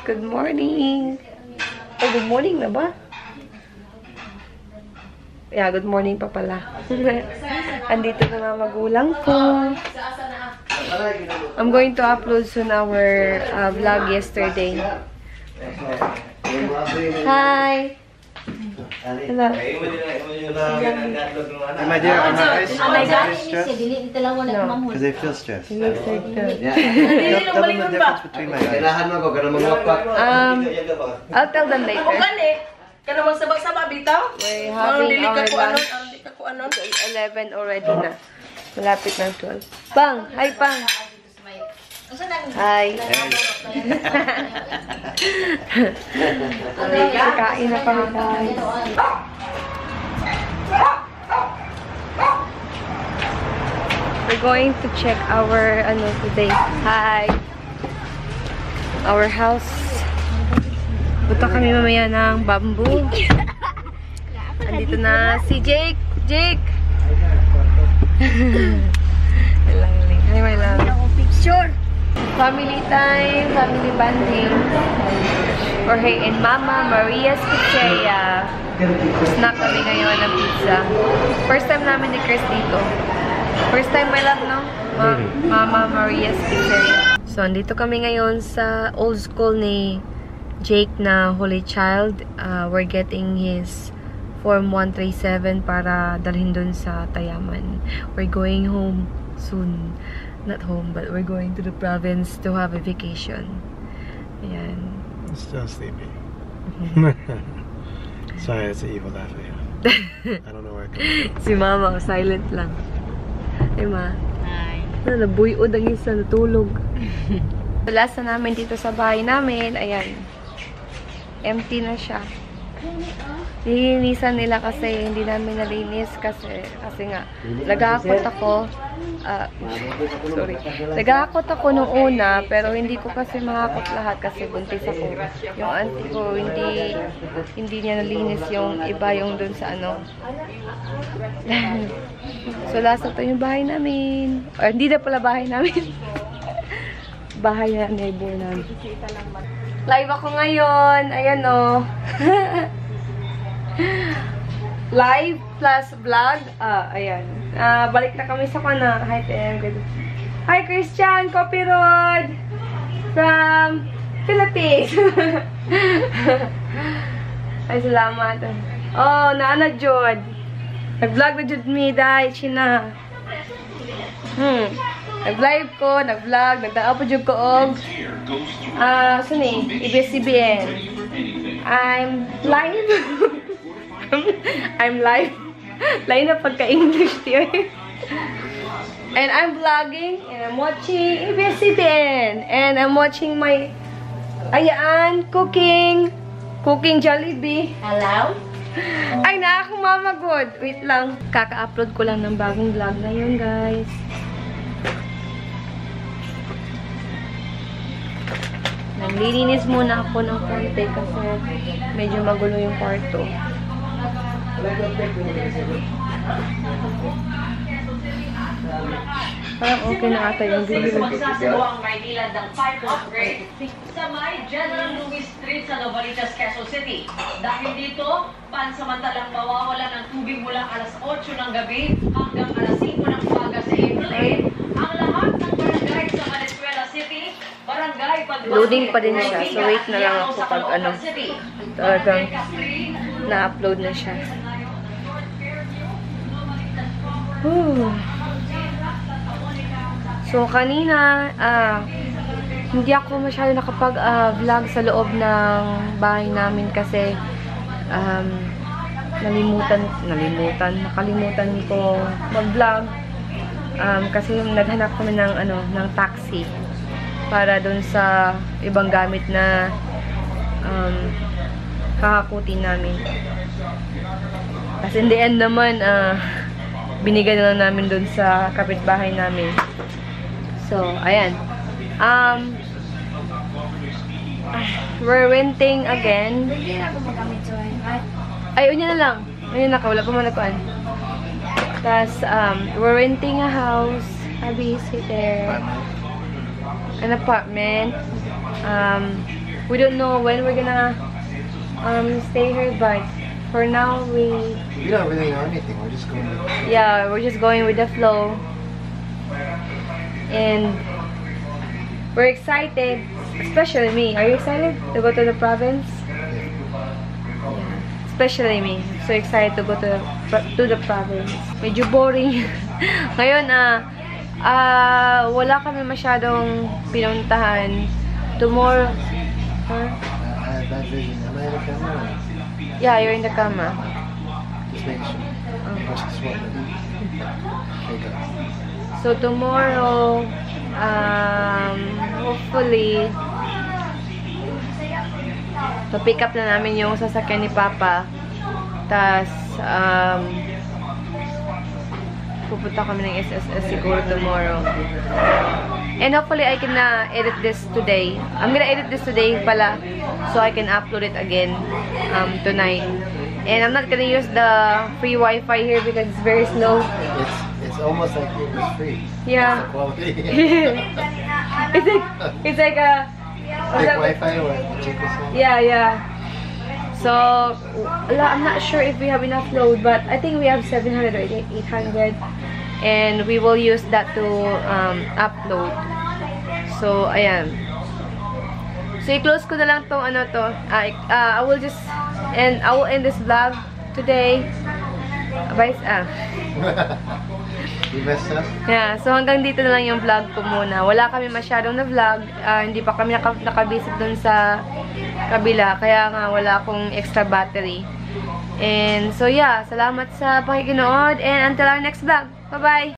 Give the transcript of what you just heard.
Good morning. Oh, good morning na ba? Yeah, good morning pa pala. Andito na mga magulang ko. I'm going to upload soon our vlog yesterday. Hi! Hello. My dear, are my eyes stressed? No. Because they feel stressed. It looks like that. Tell them the difference between my eyes. I'll tell them later. Kaya magsabag-sabag bitaw? We're having our lunch. Ano? 11 already na. Malapit ng 12. Pang! Hi, Pang! Hi! Kain na kami, guys. We're going to check our, today. Hi! Our house. Punta kami mamaya ng bamboo. Andito na si Jake! Jake! Hi, my love. Picture! Family time, family bonding. Jorge and Mama Maria's Pizzeria. Snack kami ngayon ng pizza. First time namin ni Chris dito. First time, my love, no? Mama Maria's Pizzeria. So, andito kami ngayon sa old school ni Jake na Holy Child. We're getting his Form 137 para dalhin dun sa Tayaman. We're going home soon. Not home, but we're going to the province to have a vacation. Ayan. I'm still sleepy. Sorry, it's an evil laugh I have. I don't know where it comes from. Si Mama, silent lang. Ay, Ma. Hi. Nabuyod ang isa, natulog. Last na namin dito sa bahay namin. Ayan. Empty na siya. Nilinisan nila kasi hindi namin nalinis kasi nga nagahakot ako nagahakot ako nung una pero hindi ko kasi mahakot lahat kasi buntis ako. Yung auntie ko hindi niya nalinis yung iba yung dun sa so last na to yung bahay namin or hindi na pala bahay namin. Bahay na neighbor namin. Live ako ngayon. Ayan o. Live plus vlog. Ayan. Balik na kami sa kana. Hi, Tem. Hi, Christian. Copy Road. From Philippines. Ay, salamat. Oh, naana Jod. Nag-vlog na Jod me. Dahil China. Nag-live ko, nag-vlog, nagdaan po dyan ko og saan ABS-CBN. I'm live. I'm live. Lain na pagka-English tiyo. And I'm vlogging, and I'm watching ABS-CBN. And I'm watching my ayaan, cooking Jollibee. Hello? Ay, na akong mamagod. Wait lang. Kaka-upload ko lang ng bagong vlog ngayon, guys. Naglilinis muna ako ng konti kasi medyo magulo yung kwarto. Parang okay na ata yung video. Magsasagawa ang Maynila ng 5 upgrade sa may General Luis Street sa Novalitas, Quezon City. Dahil dito, pansamantalang mawawala ng tubig mula alas 8 ng gabi hanggang alas 5 ng umaga sa April 8. Ang lahat ng barangay sa Valenzuela City, barangay Pagbahay. Loading pa din siya. So wait na lang ako pag talagang na-upload na siya. So kanina, hindi ako masyado nakapag-vlog sa loob ng bahay namin kasi nakalimutan ko mag-vlog kasi naghanap kami ng taxi para dun sa ibang gamit na kakakutin namin. Kasi in the end naman binigay na lang namin dun sa kapitbahay namin. So, ayan. We're renting again. Ay, unya na lang. Unya na ka. Wala pa man nakuan. Tapos, we're renting a house. A babysitter. An apartment. we don't know when we're gonna stay here, but for now we don't really know anything. We're just going. yeah, we're just going with the flow. And we're excited, especially me. Are you excited to go to the province? Yeah, especially me. I'm so excited to go to the province. Medyo boring. Ngayon, wala kami masyadong pinuntahan. Tomorrow, huh? I have bad vision. Am I in the camera? Yeah, you're in the camera. Just making sure. Watch this one. Okay, go. So tomorrow, hopefully, pick up na namin yung sasakyan ni Papa. Tas, pupunta kami ng SSS siguro tomorrow. And hopefully, I can edit this today. I'm gonna edit this today pala, so I can upload it again tonight. And I'm not gonna use the free Wi-Fi here because it's very slow. It's almost like it was free. Yeah. Quality. it's like a Like Wi-Fi or the cheapest one. yeah. So I'm not sure if we have enough load, but I think we have 700 or 800, and we will use that to upload. So ayan. So i-close ko na lang tong ano to. I will end this vlog today. Bye. You messed up? Yeah, so hanggang dito na lang yung vlog ko muna. Wala kami masyadong na vlog. Hindi pa kami nakabisit dun sa kabila. Kaya nga wala akong extra battery. And so yeah, salamat sa pakikinood. And until our next vlog. Bye-bye!